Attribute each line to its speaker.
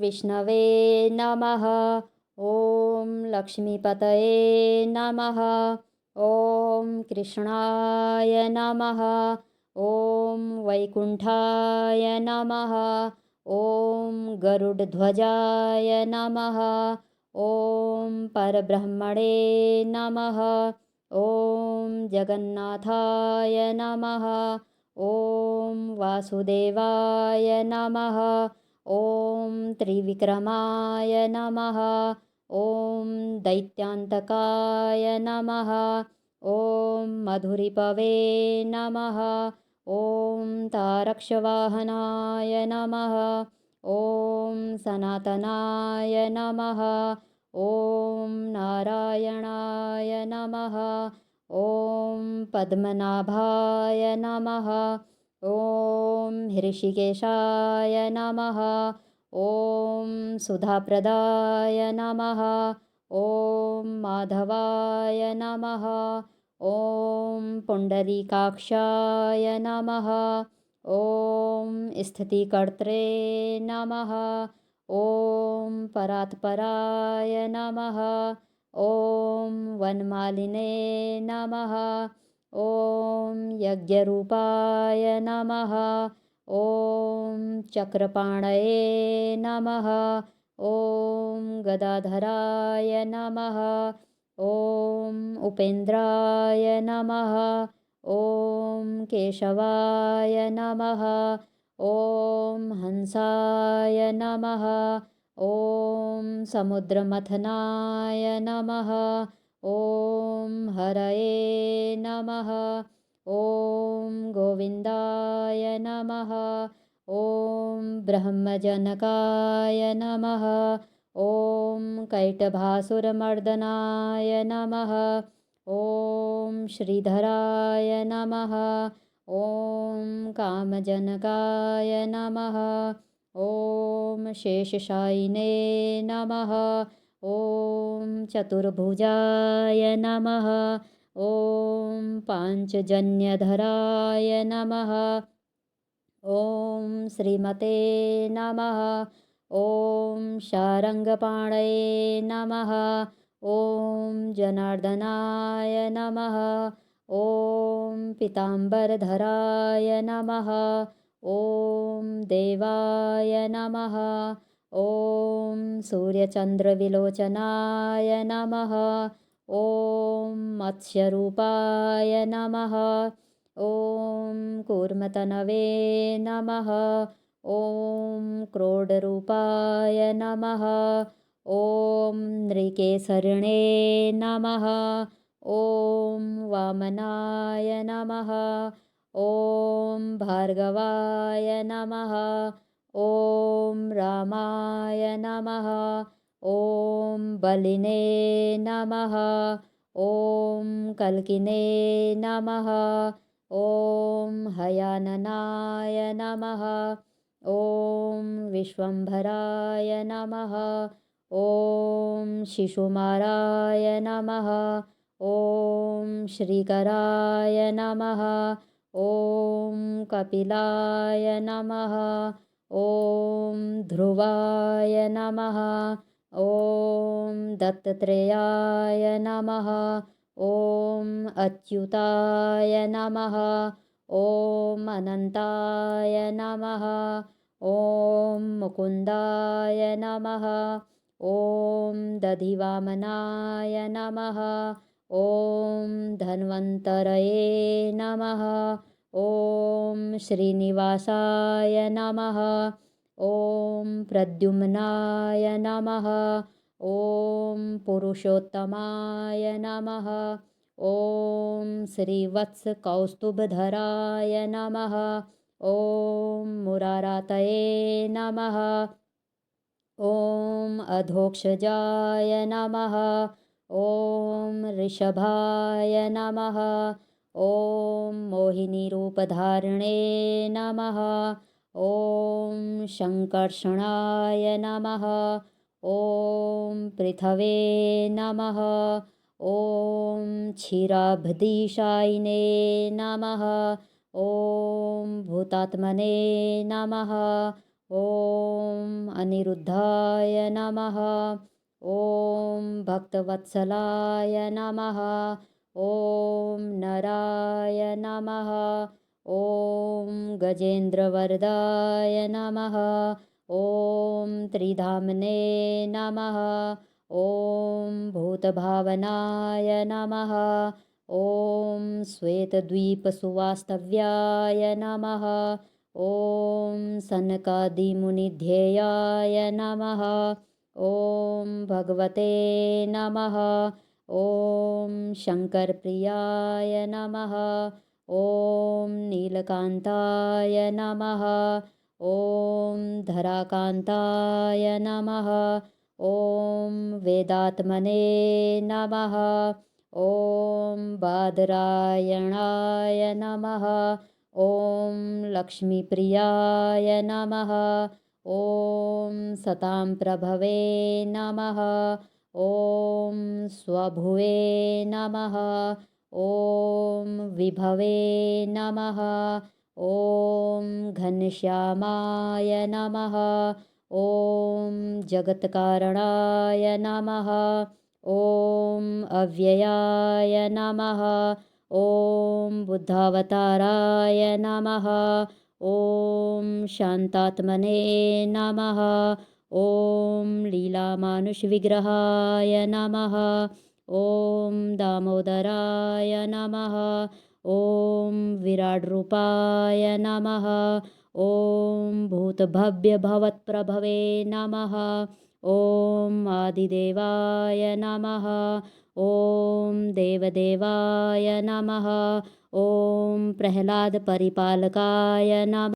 Speaker 1: विष्णवे नमः। ॐ लक्ष्मीपतये नमः। ॐ कृष्णाय नमः। ॐ वैकुण्ठाय नमः। ॐ गरुडध्वजाय नमः। ॐ परब्रह्मणे नमः। ॐ जगन्नाथाय नमः। ॐ वासुदेवाय नमः। ॐ त्रिविक्रमाय नमः। ॐ दैत्यान्तकाय नमः। ॐ मधुरिपवे नमः। ॐ तारक्षवाहनाय नमः। ॐ सनातनाय नमः। ॐ नारायणाय नमः। ॐ पद्मनाभाय नमः। ॐ हृषिकेशाय नमः। ॐ सुधाप्रदाय नमः। ॐ माधवाय नमः। ॐ पुण्डरीकाक्षाय नमः। ॐ स्थितिकर्त्रे नमः। ॐ परात्पराय नमः। ॐ वनमालिने नमः। ॐ यज्ञरूपाय नमः। ॐ चक्रपाणये नमः। ॐ गदाधराय नमः। ॐ उपेन्द्राय नमः। ॐ केशवाय नमः। ॐ हंसाय नमः। ॐ समुद्रमथनाय नमः। ॐ हरये नमः। ॐ गोविन्दाय नमः। ॐ ब्रह्मजनकाय नमः। ॐ कैटभासुरमर्दनाय नमः। ॐ श्रीधराय नमः। ॐ कामजनकाय नमः। ॐ शेषशायिने नमः। ॐ चतुर्भुजाय नमः। ॐ पाञ्चजन्यधराय नमः। ॐ श्रीमते नमः। ॐ शारङ्गपाणये नमः। ॐ जनार्दनाय नमः। ॐ पीताम्बरधराय नमः। ॐ देवाय नमः। ॐ सूर्यचन्द्रविलोचनाय नमः। ॐ मत्स्यरूपाय नमः। ॐ कूर्मतनवे नमः। ॐ क्रोडरूपाय नमः। ॐ नृकेसरिणे नमः। ॐ वामनाय नमः। ॐ भार्गवाय नमः। ॐ रामाय नमः। ॐ बलिने नमः। ॐ कल्किने नमः। ॐ हयाननाय नमः। ॐ विश्वम्भराय नमः। ॐ शिशुमाराय नमः। ॐ श्रीकराय नमः। ॐ कपिलाय नमः। ॐ ध्रुवाय नमः। ॐ दत्तात्रेयाय नमः। ॐ अच्युताय नमः। ॐ अनन्ताय नमः। ॐ मुकुन्दाय नमः। ॐ दधिवामनाय नमः। ॐ धन्वन्तरये नमः। ॐ श्रीनिवासाय नमः। ॐ प्रद्युम्नाय नमः। ॐ पुरुषोत्तमाय नमः। ॐ श्रीवत्सकौस्तुभधराय नमः। ॐ मुरारातये नमः। ॐ अधोक्षजाय नमः। ॐ ऋषभाय नमः। ॐ मोहिनीरूपधारिणे नमः। ॐ शङ्कर्षणाय नमः। ॐ पृथवे नमः। ॐ क्षीराब्धीशायिने नमः। ॐ भूतात्मने नमः। ॐ अनिरुद्धाय नमः। ॐ भक्तवत्सलाय नमः। ॐ नराय नमः। ॐ गजेन्द्रवरदाय नमः। ॐ त्रिधाम्ने नमः। ॐ भूतभावनाय नमः। ॐ श्वेतद्वीपसुवास्तव्याय नमः। ॐ सनकादिमुनिध्येयाय नमः। ॐ भगवते नमः। ॐ शङ्करप्रियाय नमः। ॐ नीलकान्ताय नमः। ॐ धराकान्ताय नमः। ॐ वेदात्मने नमः। ॐ बादरायणाय नमः। ॐ लक्ष्मीप्रियाय नमः। ॐ सतां प्रभवे नमः। ॐ स्वभुवे नमः। ॐ विभवे नमः। ॐ घनश्यामाय नमः। ॐ जगत्कारणाय नमः। ॐ अव्ययाय नमः। ॐ बुद्धावताराय नमः। ॐ शान्तात्मने नमः। ॐ लीलामानुषविग्रहाय नमः। ॐ दामोदराय नमः। ॐ विराड्रूपाय नमः। ॐ भूतभव्यभवत्प्रभवे नमः। ॐ आदिदेवाय नमः। ॐ देवदेवाय नमः। ॐ प्रह्लादपरिपालकाय नमः।